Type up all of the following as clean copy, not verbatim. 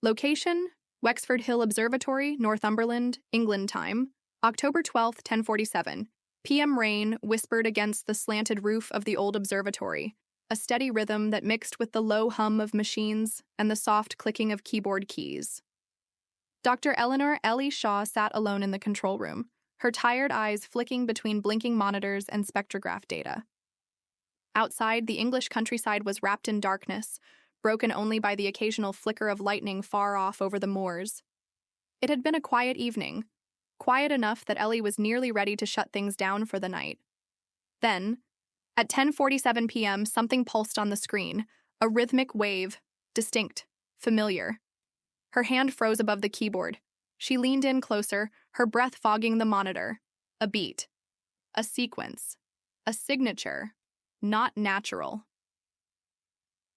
Location, Wexford Hill Observatory, Northumberland, England time, October 12th, 1047. PM rain whispered against the slanted roof of the old observatory, a steady rhythm that mixed with the low hum of machines and the soft clicking of keyboard keys. Dr. Eleanor Ellie Shaw sat alone in the control room, her tired eyes flicking between blinking monitors and spectrograph data. Outside, the English countryside was wrapped in darkness, broken only by the occasional flicker of lightning far off over the moors. It had been a quiet evening, quiet enough that Ellie was nearly ready to shut things down for the night. Then, at 10:47 p.m., something pulsed on the screen, a rhythmic wave, distinct, familiar. Her hand froze above the keyboard. She leaned in closer, her breath fogging the monitor. A beat. A sequence. A signature. Not natural.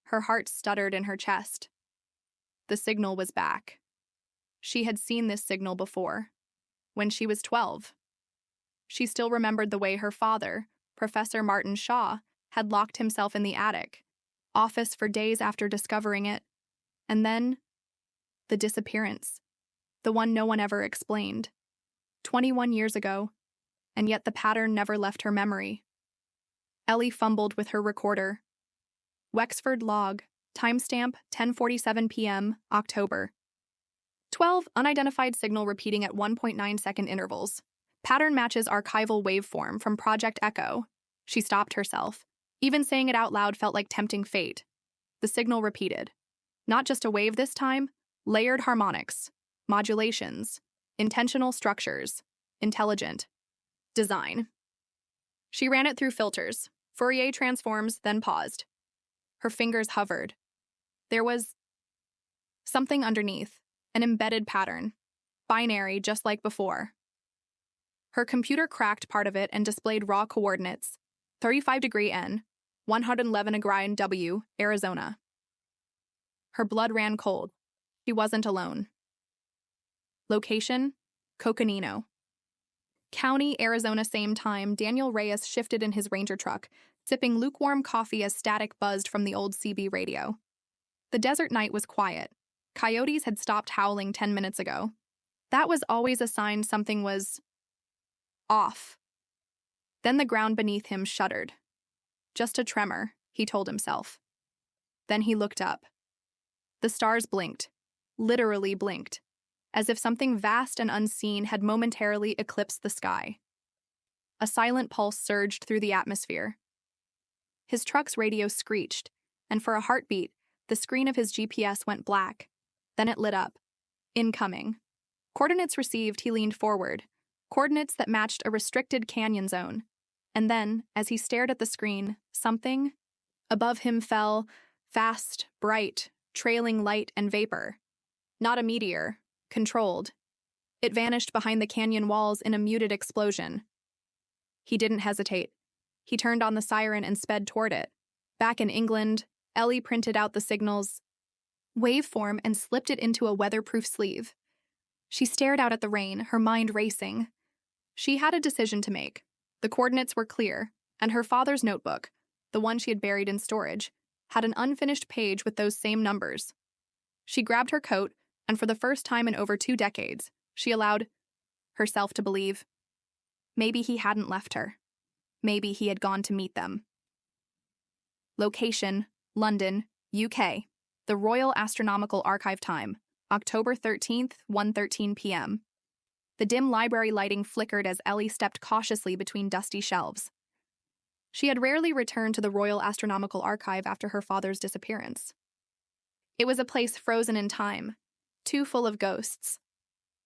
Her heart stuttered in her chest. The signal was back. She had seen this signal before, when she was 12. She still remembered the way her father, Professor Martin Shaw, had locked himself in the attic, office for days after discovering it, and then the disappearance, the one no one ever explained. 21 years ago, and yet the pattern never left her memory. Ellie fumbled with her recorder. Wexford log, timestamp 10:47 p.m., October. 12, unidentified signal repeating at 1.9-second intervals. Pattern matches archival waveform from Project Echo. She stopped herself. Even saying it out loud felt like tempting fate. The signal repeated. Not just a wave this time, layered harmonics, modulations, intentional structures, intelligent design. She ran it through filters, Fourier transforms, then paused. Her fingers hovered. There was something underneath, an embedded pattern, binary just like before. Her computer cracked part of it and displayed raw coordinates, 35° N, 111° W, Arizona. Her blood ran cold. She wasn't alone. Location, Coconino. County, Arizona, same time, Daniel Reyes shifted in his Ranger truck, sipping lukewarm coffee as static buzzed from the old CB radio. The desert night was quiet. Coyotes had stopped howling 10 minutes ago. That was always a sign something was off. Then the ground beneath him shuddered. Just a tremor, he told himself. Then he looked up. The stars blinked, literally blinked, as if something vast and unseen had momentarily eclipsed the sky. A silent pulse surged through the atmosphere. His truck's radio screeched, and for a heartbeat, the screen of his GPS went black. Then it lit up. Incoming. Coordinates received, he leaned forward. Coordinates that matched a restricted canyon zone. And then, as he stared at the screen, something above him fell, fast, bright, trailing light and vapor. Not a meteor, controlled. It vanished behind the canyon walls in a muted explosion. He didn't hesitate. He turned on the siren and sped toward it. Back in England, Ellie printed out the signal's waveform and slipped it into a weatherproof sleeve. She stared out at the rain, her mind racing. She had a decision to make. The coordinates were clear, and her father's notebook, the one she had buried in storage, had an unfinished page with those same numbers. She grabbed her coat, and for the first time in over 2 decades, she allowed herself to believe. Maybe he hadn't left her. Maybe he had gone to meet them. Location, London, UK. The Royal Astronomical Archive time, October 13th, 1:13 p.m. The dim library lighting flickered as Ellie stepped cautiously between dusty shelves. She had rarely returned to the Royal Astronomical Archive after her father's disappearance. It was a place frozen in time, too full of ghosts.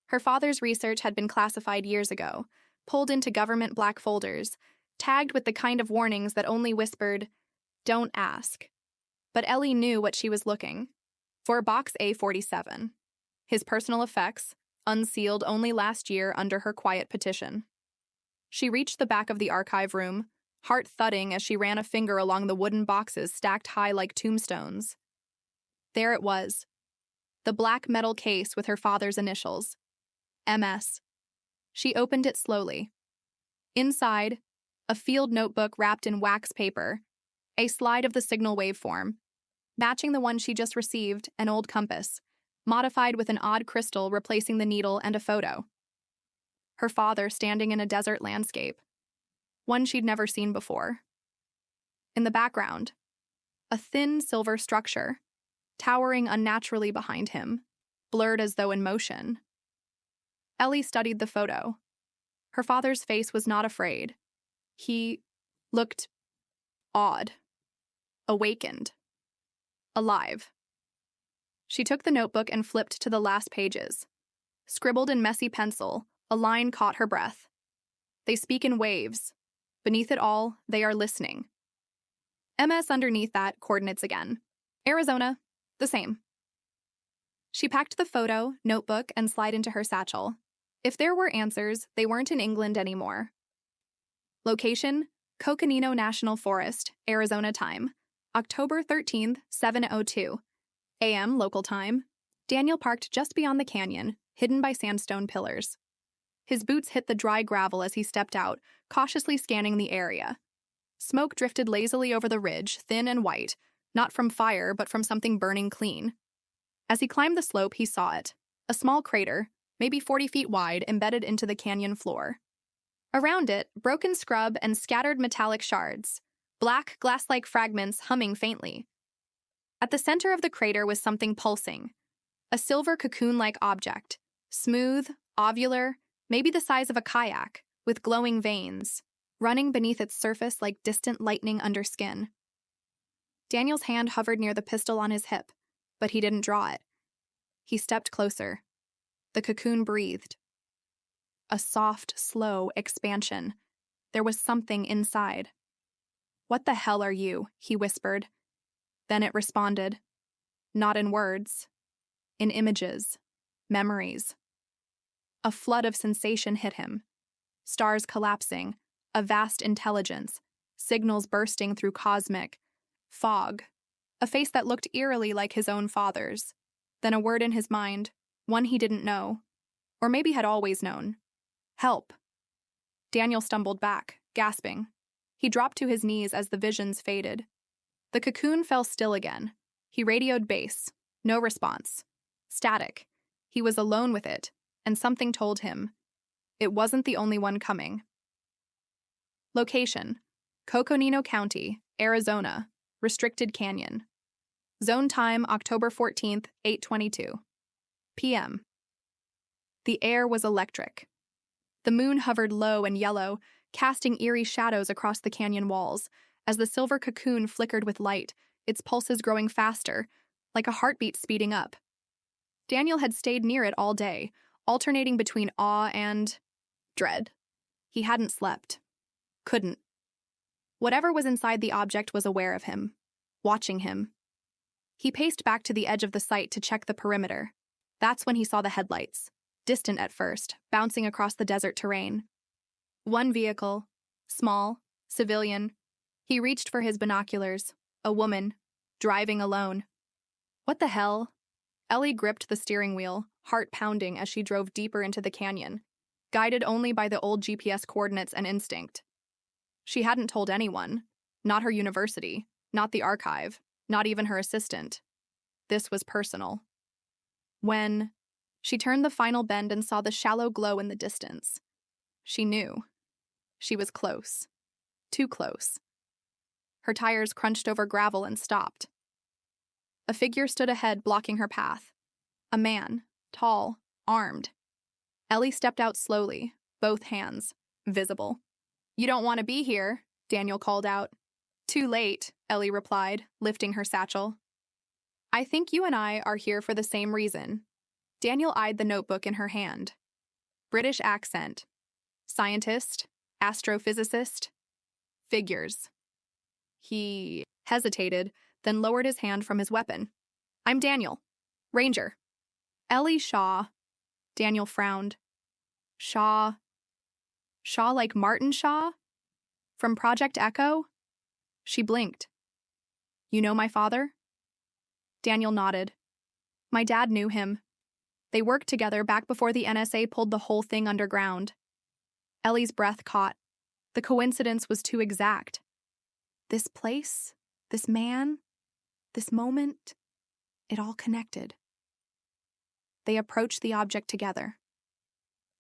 Her father's research had been classified years ago, pulled into government black folders, tagged with the kind of warnings that only whispered, "Don't ask." But Ellie knew what she was looking for: Box A47. His personal effects, unsealed only last year under her quiet petition. She reached the back of the archive room, heart thudding as she ran a finger along the wooden boxes stacked high like tombstones. There it was, the black metal case with her father's initials, MS. She opened it slowly. Inside, a field notebook wrapped in wax paper, a slide of the signal waveform, matching the one she just received, an old compass, modified with an odd crystal replacing the needle and a photo. Her father standing in a desert landscape, one she'd never seen before. In the background, a thin silver structure, towering unnaturally behind him, blurred as though in motion. Ellie studied the photo. Her father's face was not afraid. He looked odd, awakened, alive. She took the notebook and flipped to the last pages. Scribbled in messy pencil, a line caught her breath. They speak in waves. Beneath it all, they are listening. MS underneath that, coordinates again. Arizona, the same. She packed the photo, notebook, and slide into her satchel. If there were answers, they weren't in England anymore. Location, Coconino National Forest, Arizona time, October 13th, 7:02 a.m. local time. Daniel parked just beyond the canyon, hidden by sandstone pillars. His boots hit the dry gravel as he stepped out, cautiously scanning the area. Smoke drifted lazily over the ridge, thin and white, not from fire but from something burning clean. As he climbed the slope, he saw it, a small crater, maybe 40 feet wide, embedded into the canyon floor. Around it, broken scrub and scattered metallic shards, black, glass-like fragments humming faintly. At the center of the crater was something pulsing, a silver cocoon-like object, smooth, ovular, maybe the size of a kayak, with glowing veins, running beneath its surface like distant lightning under skin. Daniel's hand hovered near the pistol on his hip, but he didn't draw it. He stepped closer. The cocoon breathed. A soft, slow expansion. There was something inside. "What the hell are you?" he whispered. Then it responded. Not in words. In images. Memories. A flood of sensation hit him. Stars collapsing. A vast intelligence. Signals bursting through cosmic. Fog. A face that looked eerily like his own father's. Then a word in his mind. One he didn't know. Or maybe had always known. Help. Daniel stumbled back, gasping. He dropped to his knees as the visions faded. The cocoon fell still again. He radioed base. No response. Static. He was alone with it, and something told him. It wasn't the only one coming. Location: Coconino County, Arizona. Restricted Canyon. Zone time, October 14th, 8:22 p.m. The air was electric. The moon hovered low and yellow, casting eerie shadows across the canyon walls, as the silver cocoon flickered with light, its pulses growing faster, like a heartbeat speeding up. Daniel had stayed near it all day, alternating between awe and dread. He hadn't slept. Couldn't. Whatever was inside the object was aware of him, watching him. He paced back to the edge of the site to check the perimeter. That's when he saw the headlights, distant at first, bouncing across the desert terrain. One vehicle, small, civilian. He reached for his binoculars. A woman, driving alone. What the hell? Ellie gripped the steering wheel, heart pounding as she drove deeper into the canyon, guided only by the old GPS coordinates and instinct. She hadn't told anyone, not her university, not the archive, not even her assistant. This was personal. When she turned the final bend and saw the shallow glow in the distance, she knew. She was close. Too close. Her tires crunched over gravel and stopped. A figure stood ahead, blocking her path. A man, tall, armed. Ellie stepped out slowly, both hands visible. "You don't want to be here," Daniel called out. "Too late," Ellie replied, lifting her satchel. "I think you and I are here for the same reason." Daniel eyed the notebook in her hand. British accent. Scientist, astrophysicist, figures. He hesitated, then lowered his hand from his weapon. "I'm Daniel. Ranger." "Ellie Shaw." Daniel frowned. "Shaw. Shaw like Martin Shaw? From Project Echo?" She blinked. "You know my father?" Daniel nodded. "My dad knew him. They worked together back before the NSA pulled the whole thing underground." Ellie's breath caught. The coincidence was too exact. This place, this man, this moment, it all connected. They approached the object together.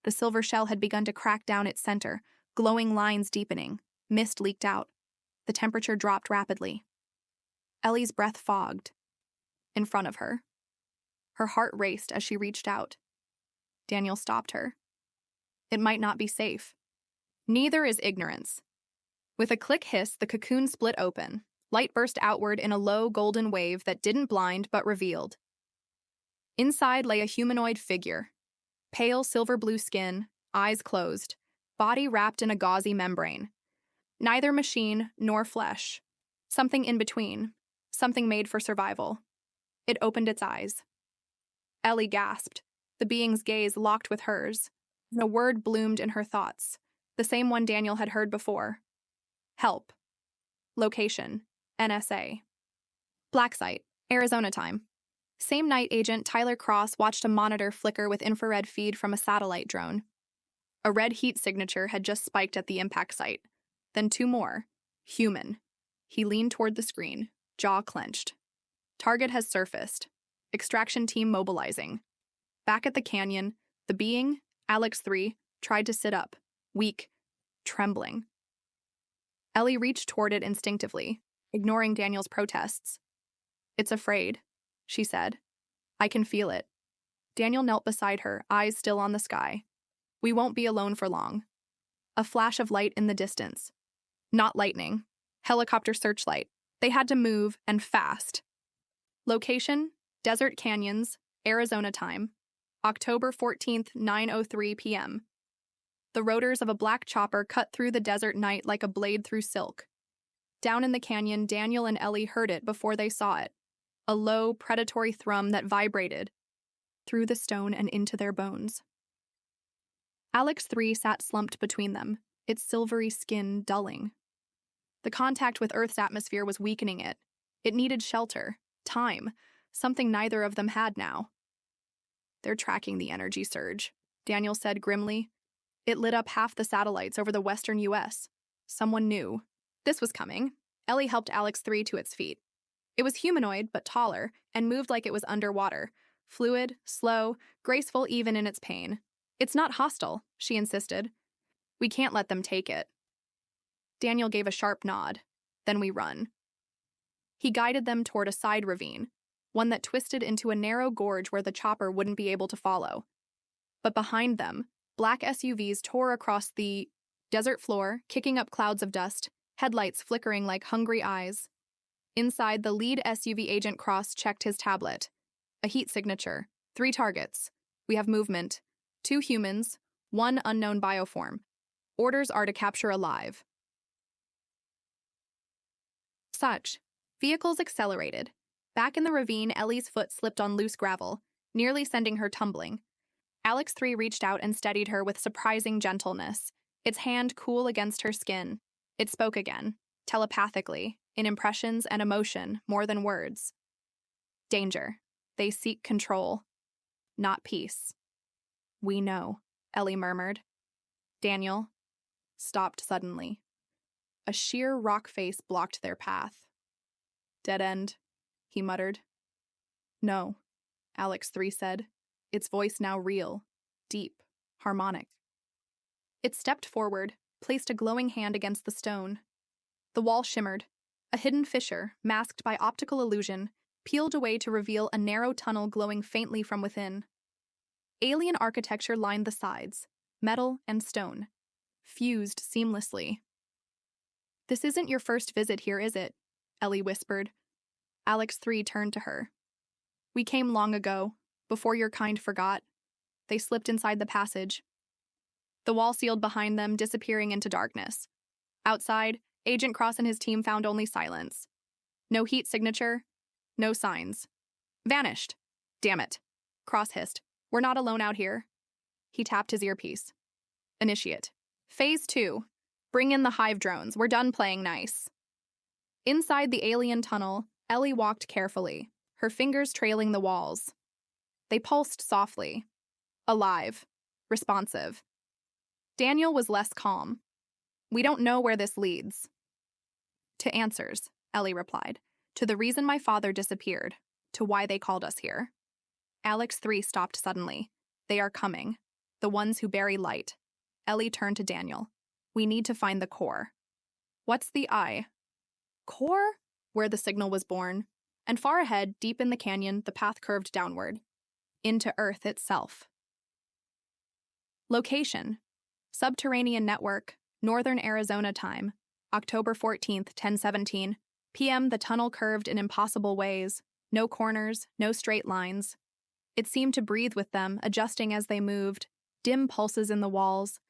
The silver shell had begun to crack down its center, glowing lines deepening. Mist leaked out. The temperature dropped rapidly. Ellie's breath fogged. In front of her. Her heart raced as she reached out. Daniel stopped her. It might not be safe. Neither is ignorance. With a click hiss, the cocoon split open. Light burst outward in a low golden wave that didn't blind but revealed. Inside lay a humanoid figure. Pale silver-blue skin, eyes closed, body wrapped in a gauzy membrane. Neither machine nor flesh. Something in between. Something made for survival. It opened its eyes. Ellie gasped. The being's gaze locked with hers. And a word bloomed in her thoughts. The same one Daniel had heard before. Help. Location. NSA. Black site. Arizona time. Same night, Agent Tyler Cross watched a monitor flicker with infrared feed from a satellite drone. A red heat signature had just spiked at the impact site. Then two more. Human. He leaned toward the screen, jaw clenched. Target has surfaced. Extraction team mobilizing. Back at the canyon, the being, Alex 3, tried to sit up, weak, trembling. Ellie reached toward it instinctively, ignoring Daniel's protests. It's afraid, she said. I can feel it. Daniel knelt beside her, eyes still on the sky. We won't be alone for long. A flash of light in the distance. Not lightning. Helicopter searchlight. They had to move, and fast. Location, Desert Canyons, Arizona time. October 14th, 9:03 p.m. The rotors of a black chopper cut through the desert night like a blade through silk. Down in the canyon, Daniel and Ellie heard it before they saw it. A low, predatory thrum that vibrated through the stone and into their bones. Alex 3 sat slumped between them, its silvery skin dulling. The contact with Earth's atmosphere was weakening it. It needed shelter, time, something neither of them had now. They're tracking the energy surge, Daniel said grimly. It lit up half the satellites over the western U.S. Someone knew. This was coming. Ellie helped Alex 3 to its feet. It was humanoid, but taller, and moved like it was underwater. Fluid, slow, graceful even in its pain. It's not hostile, she insisted. We can't let them take it. Daniel gave a sharp nod. Then we run. He guided them toward a side ravine, one that twisted into a narrow gorge where the chopper wouldn't be able to follow. But behind them, black SUVs tore across the desert floor, kicking up clouds of dust, headlights flickering like hungry eyes. Inside, the lead SUV Agent Cross checked his tablet. A heat signature. 3 targets. We have movement. 2 humans. 1 unknown bioform. Orders are to capture alive. Such. Vehicles accelerated. Back in the ravine, Ellie's foot slipped on loose gravel, nearly sending her tumbling. Alex 3 reached out and steadied her with surprising gentleness, its hand cool against her skin. It spoke again, telepathically, in impressions and emotion more than words. Danger. They seek control, not peace. We know, Ellie murmured. Daniel stopped suddenly. A sheer rock face blocked their path. Dead end, he muttered. No, Alex 3 said, its voice now real, deep, harmonic. It stepped forward, placed a glowing hand against the stone. The wall shimmered. A hidden fissure, masked by optical illusion, peeled away to reveal a narrow tunnel glowing faintly from within. Alien architecture lined the sides, metal and stone, fused seamlessly. This isn't your first visit here, is it? Ellie whispered. Alex 3 turned to her. We came long ago, before your kind forgot. They slipped inside the passage. The wall sealed behind them, disappearing into darkness. Outside, Agent Cross and his team found only silence. No heat signature, no signs. Vanished. Damn it. Cross hissed. We're not alone out here. He tapped his earpiece. Initiate. Phase 2. Bring in the Hive drones. We're done playing nice. Inside the alien tunnel, Ellie walked carefully, her fingers trailing the walls. They pulsed softly. Alive. Responsive. Daniel was less calm. We don't know where this leads. To answers, Ellie replied. To the reason my father disappeared. To why they called us here. Alex 3 stopped suddenly. They are coming. The ones who bury light. Ellie turned to Daniel. We need to find the core. What's the eye? Core? Where the signal was born. And far ahead, deep in the canyon, the path curved downward. Into Earth itself. Location. Subterranean network, Northern Arizona time, October 14th, 10:17 p.m. The tunnel curved in impossible ways. No corners, no straight lines. It seemed to breathe with them, adjusting as they moved, dim pulses in the walls,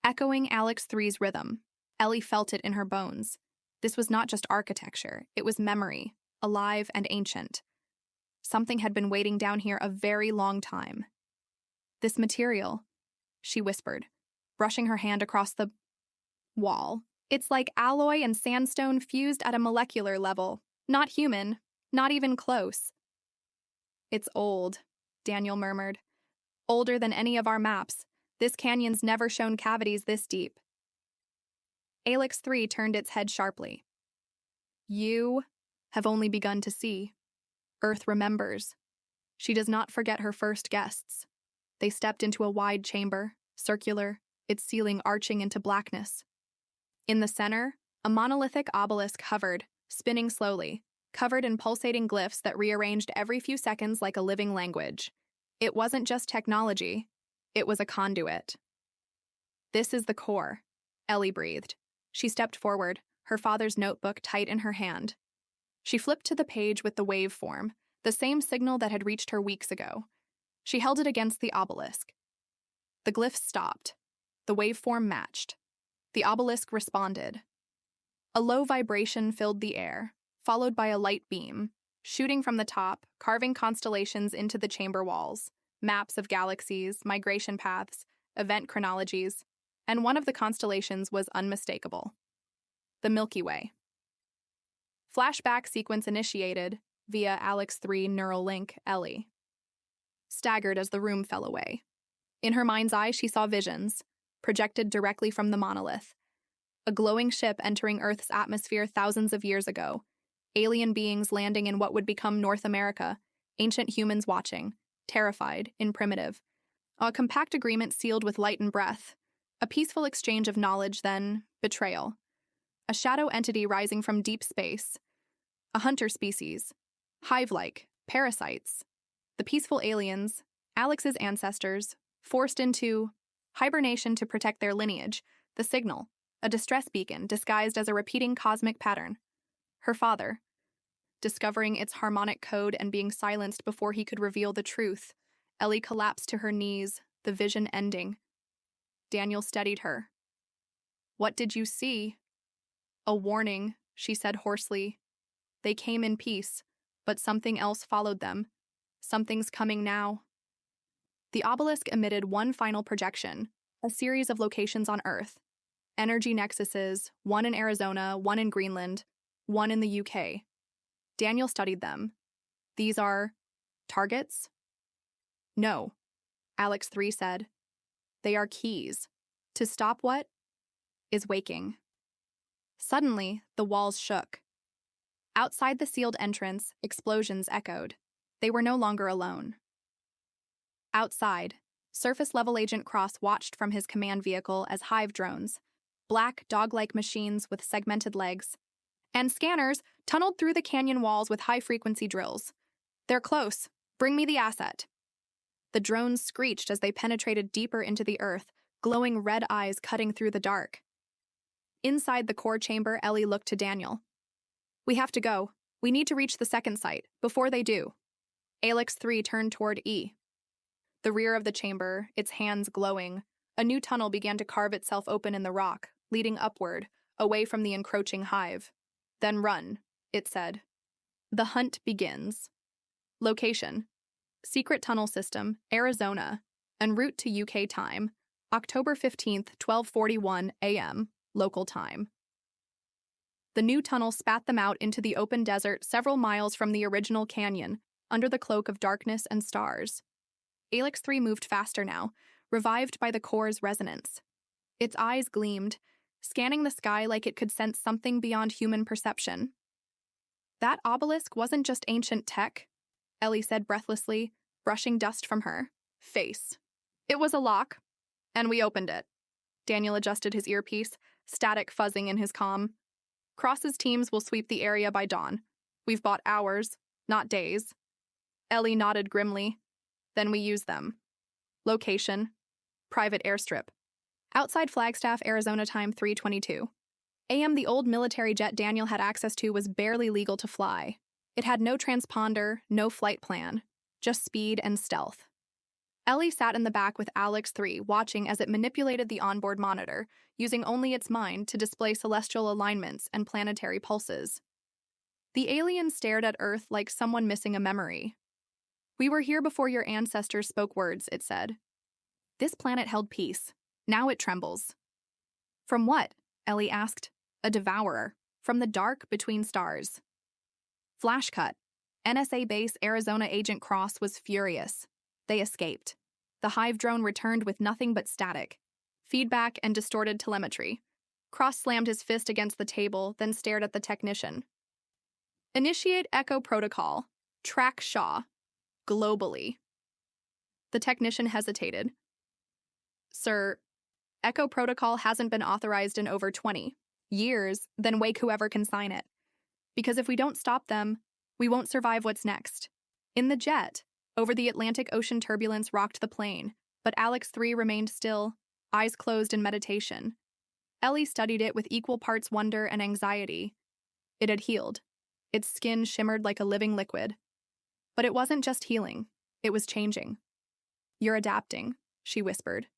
echoing Alex 3's rhythm. Ellie felt it in her bones. This was not just architecture, it was memory, alive and ancient. Something had been waiting down here a very long time. This material, she whispered, brushing her hand across the wall. It's like alloy and sandstone fused at a molecular level. Not human, not even close. It's old, Daniel murmured. Older than any of our maps. This canyon's never shown cavities this deep. Alex 3 turned its head sharply. You have only begun to see. Earth remembers. She does not forget her first guests. They stepped into a wide chamber, circular, its ceiling arching into blackness. In the center, a monolithic obelisk hovered, spinning slowly, covered in pulsating glyphs that rearranged every few seconds like a living language. It wasn't just technology, it was a conduit. This is the core, Ellie breathed. She stepped forward, her father's notebook tight in her hand. She flipped to the page with the waveform, the same signal that had reached her weeks ago. She held it against the obelisk. The glyphs stopped. The waveform matched. The obelisk responded. A low vibration filled the air, followed by a light beam, shooting from the top, carving constellations into the chamber walls, maps of galaxies, migration paths, event chronologies, and one of the constellations was unmistakable. The Milky Way. Flashback sequence initiated via Alex 3 neural link, Ellie. Staggered as the room fell away. In her mind's eye, she saw visions, projected directly from the monolith. A glowing ship entering Earth's atmosphere thousands of years ago. Alien beings landing in what would become North America. Ancient humans watching, terrified, in primitive. A compact agreement sealed with light and breath. A peaceful exchange of knowledge, then betrayal. A shadow entity rising from deep space. A hunter species. Hive-like, parasites. The peaceful aliens, Alex's ancestors, forced into hibernation to protect their lineage, the signal, a distress beacon disguised as a repeating cosmic pattern. Her father, discovering its harmonic code and being silenced before he could reveal the truth. Ellie collapsed to her knees, the vision ending. Daniel steadied her. What did you see? A warning, she said hoarsely. They came in peace, but something else followed them. Something's coming now. The obelisk emitted one final projection, a series of locations on Earth. Energy nexuses, one in Arizona, one in Greenland, one in the UK. Daniel studied them. These are targets? No, Alex 3 said. They are keys. To stop what is waking. Suddenly, the walls shook. Outside the sealed entrance, explosions echoed. They were no longer alone. Outside, surface-level Agent Cross watched from his command vehicle as Hive drones, black, dog-like machines with segmented legs, and scanners tunneled through the canyon walls with high-frequency drills. They're close. Bring me the asset. The drones screeched as they penetrated deeper into the earth, glowing red eyes cutting through the dark. Inside the core chamber, Ellie looked to Daniel. We have to go. We need to reach the second site, before they do. Alex 3 turned toward E. The rear of the chamber, its hands glowing, a new tunnel began to carve itself open in the rock, leading upward, away from the encroaching Hive. Then run, it said. The hunt begins. Location: Secret Tunnel System, Arizona, en route to UK time, October 15th, 12:41 a.m., local time. The new tunnel spat them out into the open desert several miles from the original canyon, under the cloak of darkness and stars. Alex 3 moved faster now, revived by the core's resonance. Its eyes gleamed, scanning the sky like it could sense something beyond human perception. That obelisk wasn't just ancient tech, Ellie said breathlessly, brushing dust from her face. It was a lock, and we opened it. Daniel adjusted his earpiece, static fuzzing in his comm. Cross's teams will sweep the area by dawn. We've bought hours, not days. Ellie nodded grimly. Then we use them. Location: private airstrip. Outside Flagstaff, Arizona time 3:22 a.m. The old military jet Daniel had access to was barely legal to fly. It had no transponder, no flight plan, just speed and stealth. Ellie sat in the back with Alex 3, watching as it manipulated the onboard monitor, using only its mind to display celestial alignments and planetary pulses. The alien stared at Earth like someone missing a memory. "We were here before your ancestors spoke words," it said. This planet held peace. Now it trembles. From what? Ellie asked. A devourer. From the dark between stars. Flash cut. NSA base Arizona Agent Cross was furious. They escaped. The Hive drone returned with nothing but static, feedback, and distorted telemetry. Cross slammed his fist against the table, then stared at the technician. Initiate Echo Protocol. Track Shaw. Globally. The technician hesitated. Sir, Echo Protocol hasn't been authorized in over 20 years, then wake whoever can sign it. Because if we don't stop them, we won't survive what's next. In the jet, over the Atlantic Ocean turbulence rocked the plane, but Alex 3 remained still, eyes closed in meditation. Ellie studied it with equal parts wonder and anxiety. It had healed. Its skin shimmered like a living liquid. But it wasn't just healing, it was changing. "You're adapting," she whispered.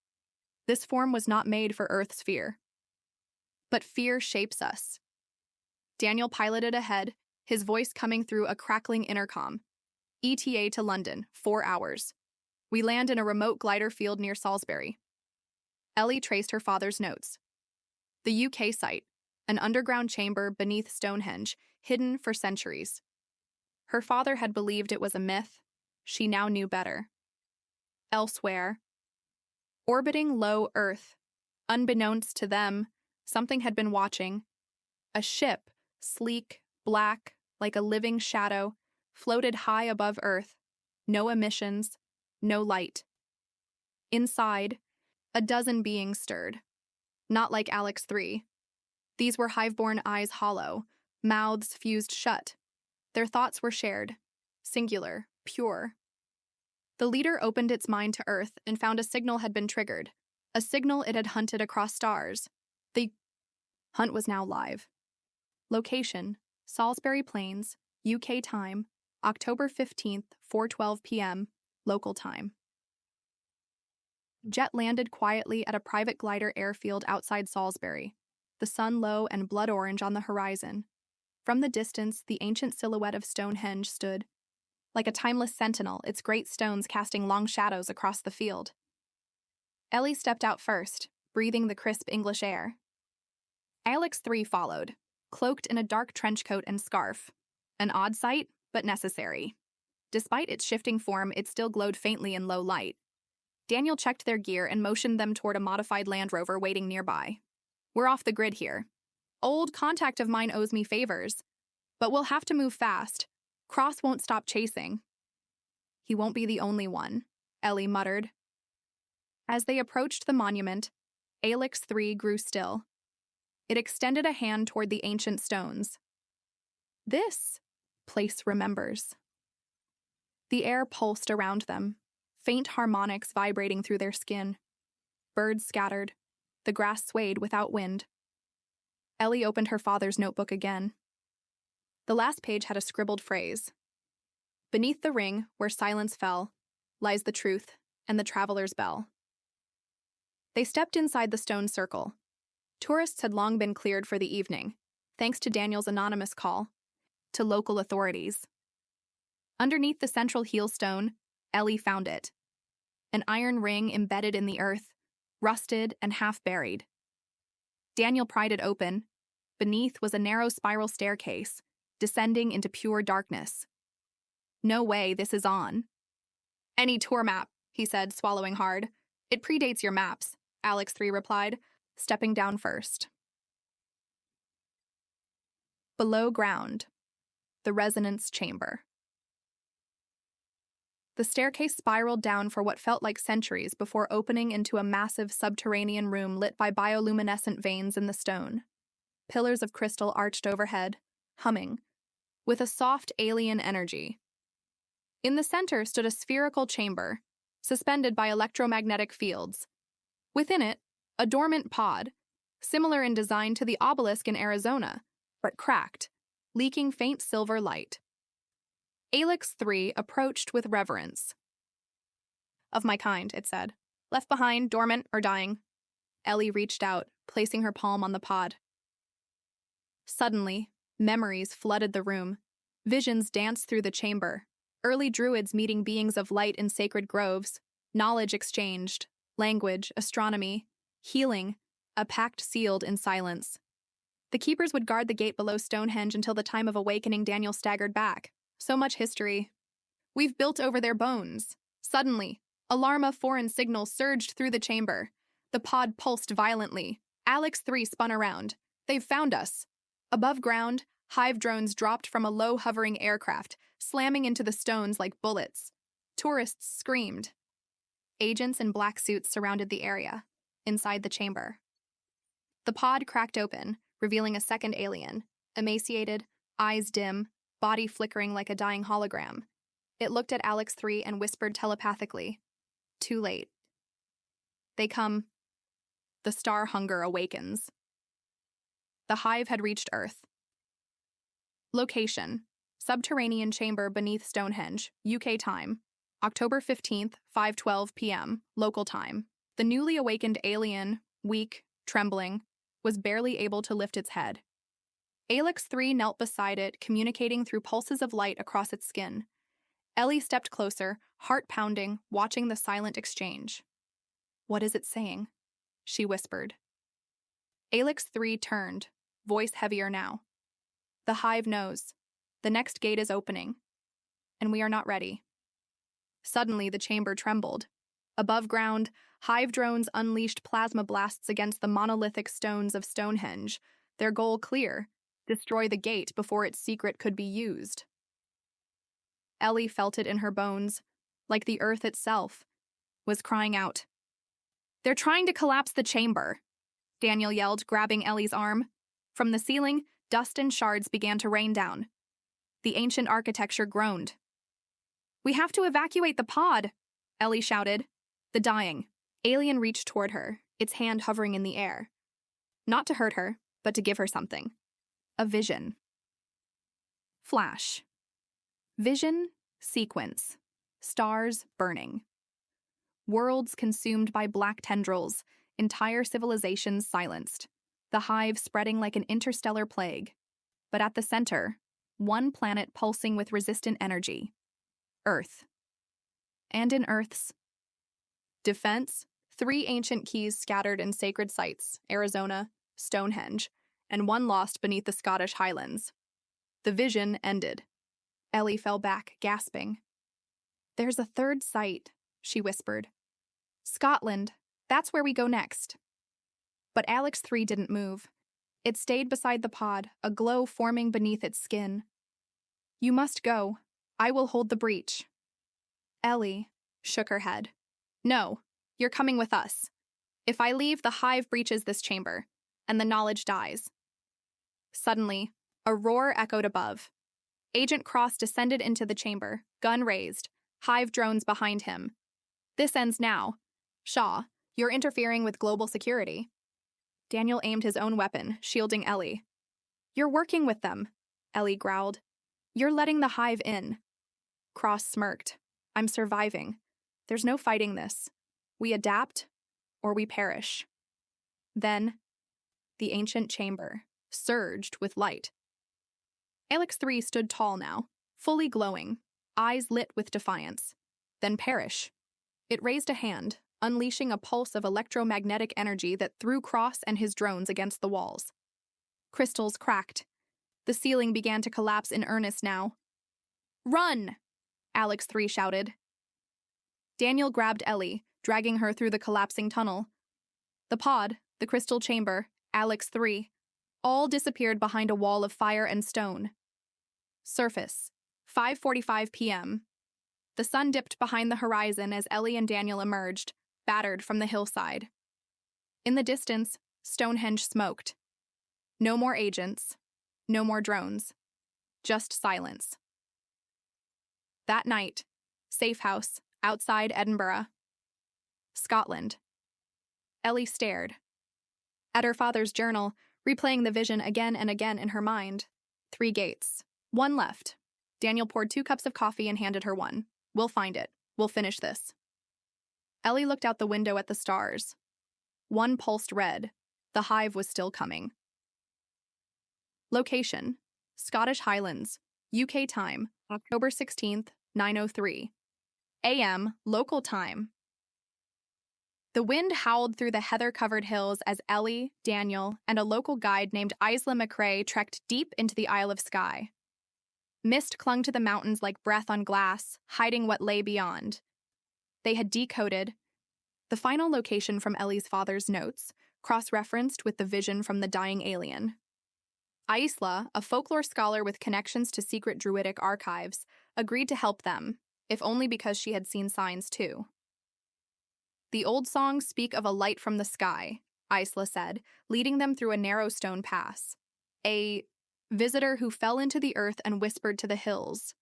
"This form was not made for Earth's fear. But fear shapes us." Daniel piloted ahead, his voice coming through a crackling intercom. ETA to London, 4 hours. We land in a remote glider field near Salisbury. Ellie traced her father's notes. The UK site, an underground chamber beneath Stonehenge, hidden for centuries. Her father had believed it was a myth. She now knew better. Elsewhere, orbiting low Earth, unbeknownst to them, something had been watching. A ship, sleek, black, like a living shadow, floated high above Earth. No emissions, no light. Inside, a dozen beings stirred. Not like Alex 3. These were hive-born eyes hollow, mouths fused shut. Their thoughts were shared, singular, pure. The leader opened its mind to Earth and found a signal had been triggered, a signal it had hunted across stars. The hunt was now live. Location: Salisbury Plains, UK time, October 15th, 4:12 p.m., local time. Jet landed quietly at a private glider airfield outside Salisbury, the sun low and blood orange on the horizon. From the distance, the ancient silhouette of Stonehenge stood, like a timeless sentinel, its great stones casting long shadows across the field. Ellie stepped out first, breathing the crisp English air. Alex 3 followed, cloaked in a dark trench coat and scarf. An odd sight, but necessary. Despite its shifting form, it still glowed faintly in low light. Daniel checked their gear and motioned them toward a modified Land Rover waiting nearby. "We're off the grid here. Old contact of mine owes me favors, but we'll have to move fast. Cross won't stop chasing." "He won't be the only one," Ellie muttered. As they approached the monument, Alex 3 grew still. It extended a hand toward the ancient stones. "This place remembers." The air pulsed around them, faint harmonics vibrating through their skin. Birds scattered. The grass swayed without wind. Ellie opened her father's notebook again. The last page had a scribbled phrase. "Beneath the ring, where silence fell, lies the truth and the traveler's bell." They stepped inside the stone circle. Tourists had long been cleared for the evening, thanks to Daniel's anonymous call to local authorities. Underneath the central heel stone, Ellie found it. An iron ring embedded in the earth, rusted and half-buried. Daniel pried it open. Beneath was a narrow spiral staircase, descending into pure darkness. "No way, this is on." "Any tour map," he said, swallowing hard. "It predates your maps," Alex 3 replied, stepping down first. Below ground, the resonance chamber. The staircase spiraled down for what felt like centuries before opening into a massive subterranean room lit by bioluminescent veins in the stone. Pillars of crystal arched overhead, humming, with a soft alien energy. In the center stood a spherical chamber, suspended by electromagnetic fields. Within it, a dormant pod, similar in design to the obelisk in Arizona, but cracked, leaking faint silver light. Alex 3 approached with reverence. "Of my kind," it said. "Left behind, dormant, or dying." Ellie reached out, placing her palm on the pod. Suddenly, memories flooded the room. Visions danced through the chamber. Early druids meeting beings of light in sacred groves, knowledge exchanged, language, astronomy, healing, a pact sealed in silence. The keepers would guard the gate below Stonehenge until the time of awakening. Daniel staggered back. So much history. We've built over their bones. Suddenly, alarm of foreign signals surged through the chamber. The pod pulsed violently. Alex 3 spun around. "They've found us." Above ground, Hive drones dropped from a low hovering aircraft, slamming into the stones like bullets. Tourists screamed. Agents in black suits surrounded the area, inside the chamber. The pod cracked open, revealing a second alien, emaciated, eyes dim, body flickering like a dying hologram. It looked at Alex 3 and whispered telepathically, "Too late. They come. The star hunger awakens." The Hive had reached Earth. Location: subterranean chamber beneath Stonehenge, UK time, October 15th, 5:12 p.m., local time. The newly awakened alien, weak, trembling, was barely able to lift its head. Alex 3 knelt beside it, communicating through pulses of light across its skin. Ellie stepped closer, heart pounding, watching the silent exchange. "What is it saying?" she whispered. Alex 3 turned, voice heavier now. "The Hive knows. The next gate is opening. And we are not ready." Suddenly, the chamber trembled. Above ground, Hive drones unleashed plasma blasts against the monolithic stones of Stonehenge, their goal clear: destroy the gate before its secret could be used. Ellie felt it in her bones, like the earth itself, was crying out. "They're trying to collapse the chamber," Daniel yelled, grabbing Ellie's arm. From the ceiling, dust and shards began to rain down. The ancient architecture groaned. "We have to evacuate the pod," Ellie shouted. The dying alien reached toward her, its hand hovering in the air. Not to hurt her, but to give her something. A vision. Flash. Vision, sequence. Stars burning. Worlds consumed by black tendrils, entire civilizations silenced. The Hive spreading like an interstellar plague. But at the center, one planet pulsing with resistant energy. Earth. And in Earth's defense, 3 ancient keys scattered in sacred sites, Arizona, Stonehenge, and one lost beneath the Scottish Highlands. The vision ended. Ellie fell back, gasping. "There's a third site," she whispered. "Scotland. That's where we go next." But Alex 3 didn't move. It stayed beside the pod, a glow forming beneath its skin. "You must go. I will hold the breach." Ellie shook her head. "No, you're coming with us. If I leave, the Hive breaches this chamber, and the knowledge dies." Suddenly, a roar echoed above. Agent Cross descended into the chamber, gun raised, Hive drones behind him. "This ends now. Shaw, you're interfering with global security." Daniel aimed his own weapon, shielding Ellie. "You're working with them," Ellie growled. "You're letting the Hive in." Cross smirked. "I'm surviving. There's no fighting this. We adapt, or we perish." Then, the ancient chamber surged with light. Alex 3 stood tall now, fully glowing, eyes lit with defiance. Then perish. It raised a hand, unleashing a pulse of electromagnetic energy that threw Cross and his drones against the walls. Crystals cracked. The ceiling began to collapse in earnest now. "Run!" Alex 3 shouted. Daniel grabbed Ellie, dragging her through the collapsing tunnel. The pod, the crystal chamber, Alex 3, all disappeared behind a wall of fire and stone. Surface, 5:45 p.m. The sun dipped behind the horizon as Ellie and Daniel emerged, battered from the hillside. In the distance, Stonehenge smoked. No more agents, no more drones, just silence. That night, safe house, outside Edinburgh, Scotland. Ellie stared at her father's journal, replaying the vision again and again in her mind. 3 gates. 1 left. Daniel poured 2 cups of coffee and handed her one. We'll find it. We'll finish this. Ellie looked out the window at the stars. 1 pulsed red. The Hive was still coming. Location: Scottish Highlands, UK time, October 16th, 9:03 a.m. local time. The wind howled through the heather-covered hills as Ellie, Daniel, and a local guide named Isla McRae trekked deep into the Isle of Skye. Mist clung to the mountains like breath on glass, hiding what lay beyond. They had decoded the final location from Ellie's father's notes, cross-referenced with the vision from the dying alien. Isla, a folklore scholar with connections to secret druidic archives, agreed to help them, if only because she had seen signs too. The old songs speak of a light from the sky, Isla said, leading them through a narrow stone pass. A visitor who fell into the earth and whispered to the hills.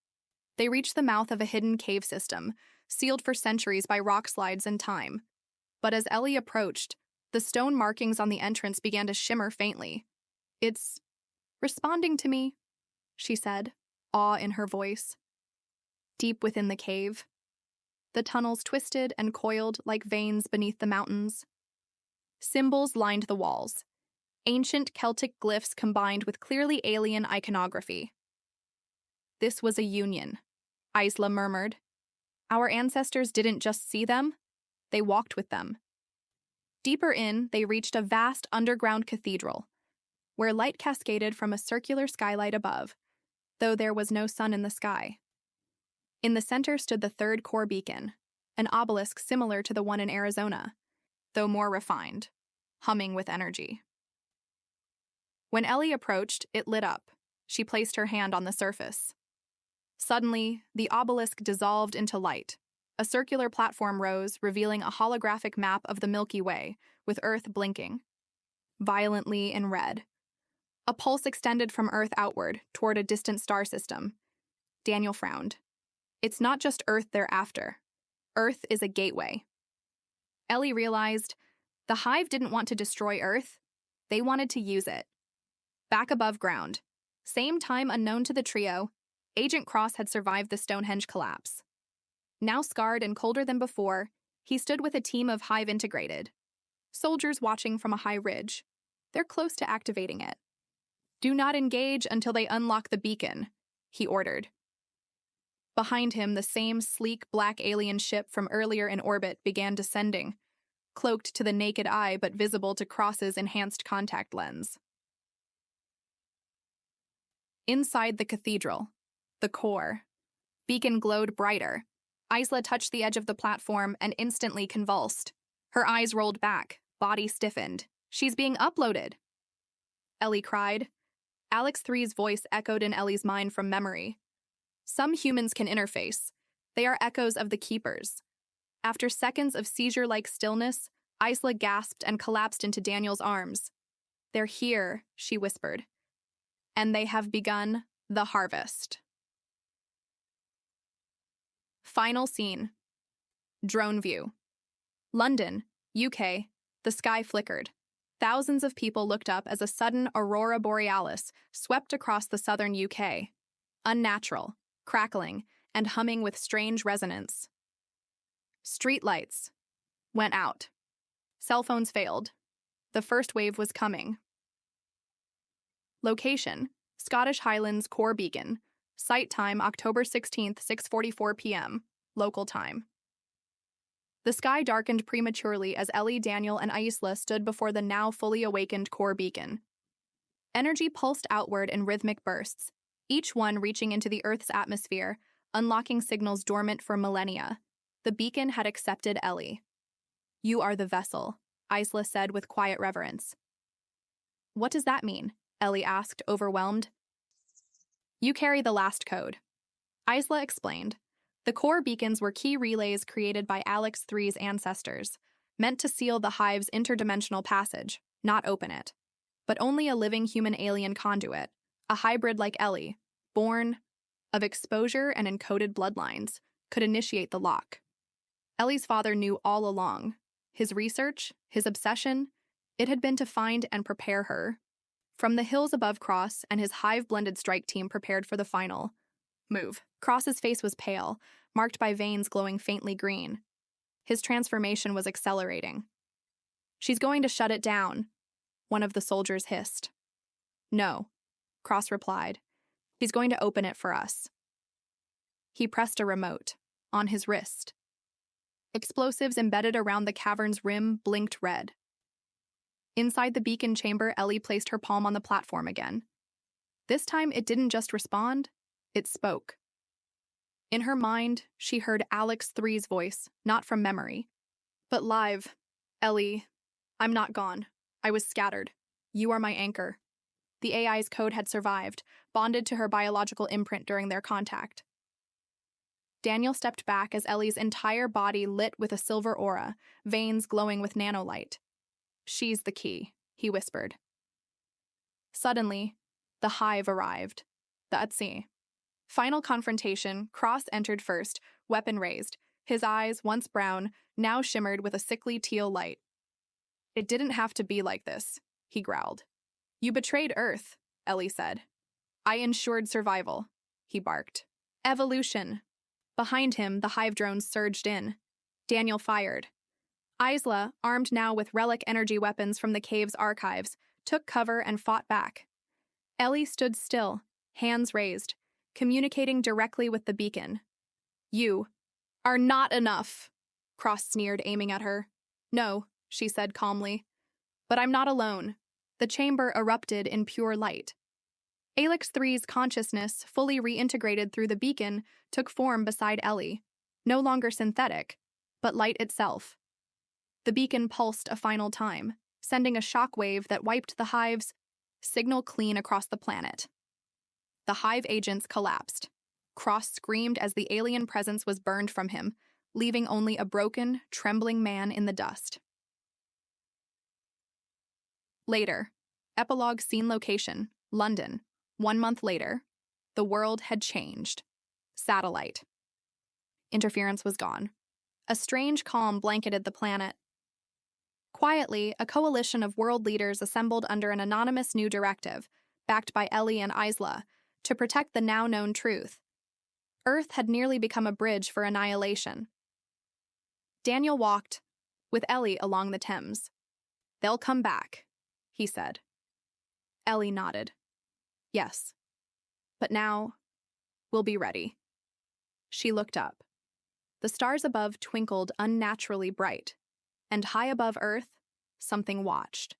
They reached the mouth of a hidden cave system, sealed for centuries by rock slides and time. But as Ellie approached, the stone markings on the entrance began to shimmer faintly. It's responding to me, she said, awe in her voice. Deep within the cave, the tunnels twisted and coiled like veins beneath the mountains. Symbols lined the walls, ancient Celtic glyphs combined with clearly alien iconography. This was a union, Isla murmured. Our ancestors didn't just see them, they walked with them. Deeper in, they reached a vast underground cathedral, where light cascaded from a circular skylight above, though there was no sun in the sky. In the center stood the 3rd core beacon, an obelisk similar to the one in Arizona, though more refined, humming with energy. When Ellie approached, it lit up. She placed her hand on the surface. Suddenly, the obelisk dissolved into light. A circular platform rose, revealing a holographic map of the Milky Way, with Earth blinking violently in red. A pulse extended from Earth outward, toward a distant star system. Daniel frowned. It's not just Earth they're after. Earth is a gateway. Ellie realized the Hive didn't want to destroy Earth. They wanted to use it. Back above ground, same time unknown to the trio, Agent Cross had survived the Stonehenge collapse. Now scarred and colder than before, he stood with a team of Hive integrated soldiers watching from a high ridge. They're close to activating it. Do not engage until they unlock the beacon, he ordered. Behind him, the same sleek black alien ship from earlier in orbit began descending, cloaked to the naked eye but visible to Cross's enhanced contact lens. Inside the cathedral, the core, beacon glowed brighter. Isla touched the edge of the platform and instantly convulsed. Her eyes rolled back, body stiffened. She's being uploaded, Ellie cried. Alex 3's voice echoed in Ellie's mind from memory. Some humans can interface. They are echoes of the Keepers. After seconds of seizure-like stillness, Isla gasped and collapsed into Daniel's arms. They're here, she whispered. And they have begun the harvest. Final scene. Drone view. London, UK. The sky flickered. Thousands of people looked up as a sudden aurora borealis swept across the southern UK. Unnatural, crackling, and humming with strange resonance. Street lights went out. Cell phones failed. The first wave was coming. Location: Scottish Highlands Core Beacon. Site time October 16th, 6:44 p.m. Local time. The sky darkened prematurely as Ellie, Daniel, and Isla stood before the now fully awakened core beacon. Energy pulsed outward in rhythmic bursts, each one reaching into the Earth's atmosphere, unlocking signals dormant for millennia. The beacon had accepted Ellie. You are the vessel, Isla said with quiet reverence. What does that mean? Ellie asked, overwhelmed. You carry the last code. Isla explained. The core beacons were key relays created by Alex III's ancestors, meant to seal the Hive's interdimensional passage, not open it. But only a living human alien conduit, a hybrid like Ellie, born of exposure and encoded bloodlines, could initiate the lock. Ellie's father knew all along. His research, his obsession, it had been to find and prepare her. From the hills above Cross and his Hive-blended strike team prepared for the final move. Cross's face was pale, marked by veins glowing faintly green. His transformation was accelerating. "She's going to shut it down," one of the soldiers hissed. "No," Cross replied. "She's going to open it for us." He pressed a remote, on his wrist. Explosives embedded around the cavern's rim blinked red. Inside the beacon chamber, Ellie placed her palm on the platform again. This time, it didn't just respond, it spoke. In her mind, she heard Alex III's voice, not from memory, but live. "Ellie, I'm not gone. I was scattered. You are my anchor." The AI's code had survived, bonded to her biological imprint during their contact. Daniel stepped back as Ellie's entire body lit with a silver aura, veins glowing with nanolight. "She's the key," he whispered. Suddenly, the Hive arrived. The Utsi. Final confrontation, Cross entered first, weapon raised. His eyes, once brown, now shimmered with a sickly teal light. "It didn't have to be like this," he growled. "You betrayed Earth," Ellie said. "I ensured survival," he barked. "Evolution." Behind him, the Hive drones surged in. Daniel fired. Isla, armed now with relic energy weapons from the cave's archives, took cover and fought back. Ellie stood still, hands raised, communicating directly with the beacon. "You are not enough," Cross sneered, aiming at her. "No," she said calmly. "But I'm not alone." The chamber erupted in pure light. Alex III's consciousness, fully reintegrated through the beacon, took form beside Ellie, no longer synthetic, but light itself. The beacon pulsed a final time, sending a shockwave that wiped the Hive's signal clean across the planet. The Hive agents collapsed. Cross screamed as the alien presence was burned from him, leaving only a broken, trembling man in the dust. Later, epilogue scene location, London. 1 month later, the world had changed. Satellite. Interference was gone. A strange calm blanketed the planet. Quietly, a coalition of world leaders assembled under an anonymous new directive, backed by Ellie and Isla, to protect the now-known truth. Earth had nearly become a bridge for annihilation. Daniel walked, with Ellie along the Thames. "They'll come back," he said. Ellie nodded. "Yes. But now, we'll be ready." She looked up. The stars above twinkled unnaturally bright, and high above Earth, something watched.